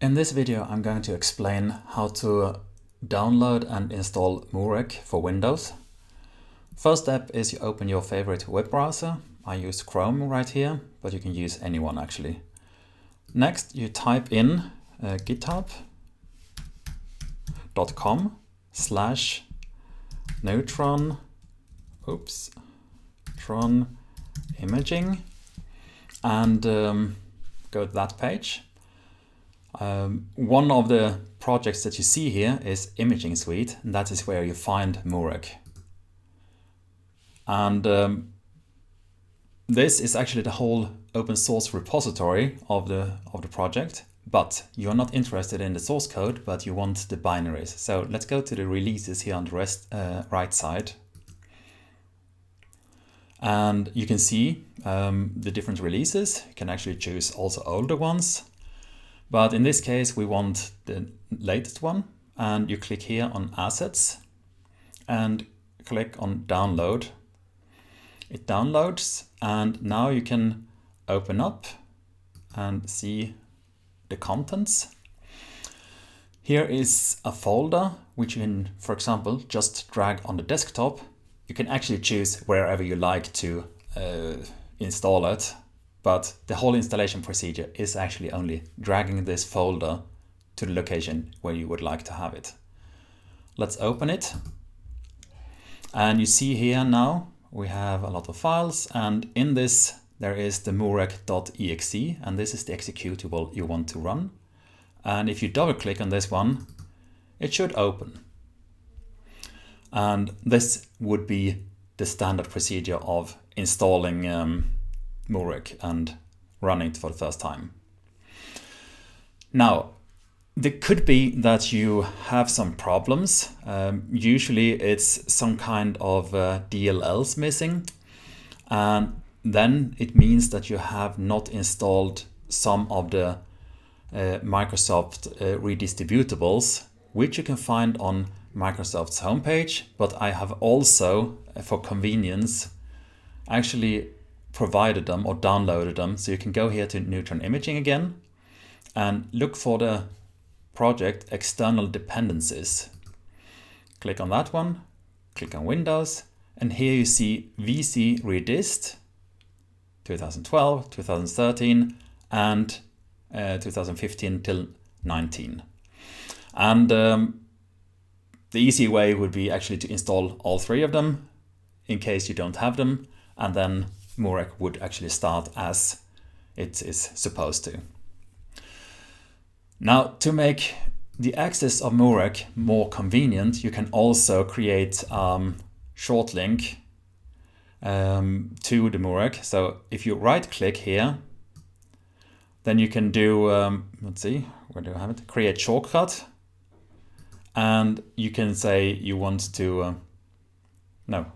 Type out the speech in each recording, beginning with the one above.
In this video, I'm going to explain how to download and install muhrec for Windows. First step is you open your favorite web browser. I use Chrome right here, but you can use any one actually. Next, you type in github.com/neutron imaging and go to that page. One of the projects that you see here is Imaging Suite, and that is where you find muhrec. And this is actually the whole open source repository of the project, but you're not interested in the source code, but you want the binaries. So let's go to the releases here on the right side. And you can see the different releases. You can actually choose also older ones. But in this case, we want the latest one, and you click here on Assets and click on Download. It downloads, and now you can open up and see the contents. Here is a folder which you can, for example, just drag on the desktop. You can actually choose wherever you like to install it. But the whole installation procedure is actually only dragging this folder to the location where you would like to have it. Let's open it. And you see here now we have a lot of files, and in this there is the muhrec.exe, and this is the executable you want to run. And if you double click on this one, it should open. And this would be the standard procedure of installing muhrec and running it for the first time. Now, there could be that you have some problems. Usually it's some kind of DLLs missing, and then it means that you have not installed some of the Microsoft redistributables, which you can find on Microsoft's homepage, but I have also, for convenience, actually provided them or downloaded them. So you can go here to Neutron Imaging again and look for the project ExternalDependencies. Click on that one, click on Windows, and here you see vcredist 2012, 2013, and 2015 till 19. And the easy way would be actually to install all three of them in case you don't have them, and then muhrec would actually start as it is supposed to. Now, to make the access of muhrec more convenient, you can also create short link to the muhrec. So if you right click here, then you can do, let's see, where do I have it? Create shortcut. And you can say you want to, no,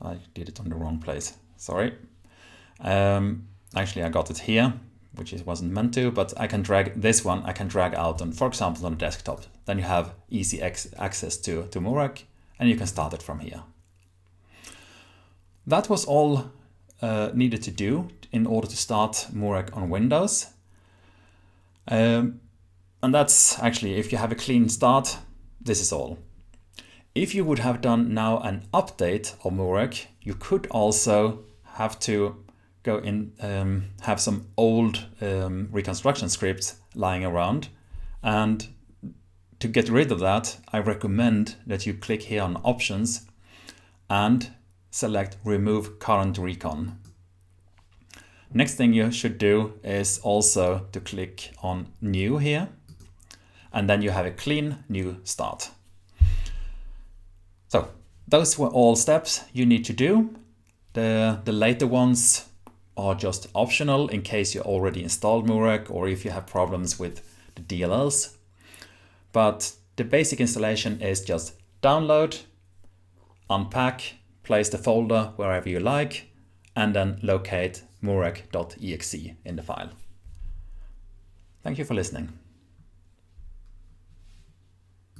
I did it on the wrong place. Sorry. Actually, I got it here, which it wasn't meant to, but I can drag this one, I can drag out on, for example, on the desktop. Then you have easy access to muhrec, and you can start it from here. That was all needed to do in order to start muhrec on Windows. And that's actually, if you have a clean start, this is all. If you would have done now an update of muhrec, you could also have to go in, have some old reconstruction scripts lying around. And to get rid of that, I recommend that you click here on Options and select Remove Current Recon. Next thing you should do is also to click on New here, and then you have a clean new start. So those were all steps you need to do. The later ones are just optional in case you already installed muhrec or if you have problems with the DLLs. But the basic installation is just download, unpack, place the folder wherever you like, and then locate muhrec.exe in the file. Thank you for listening.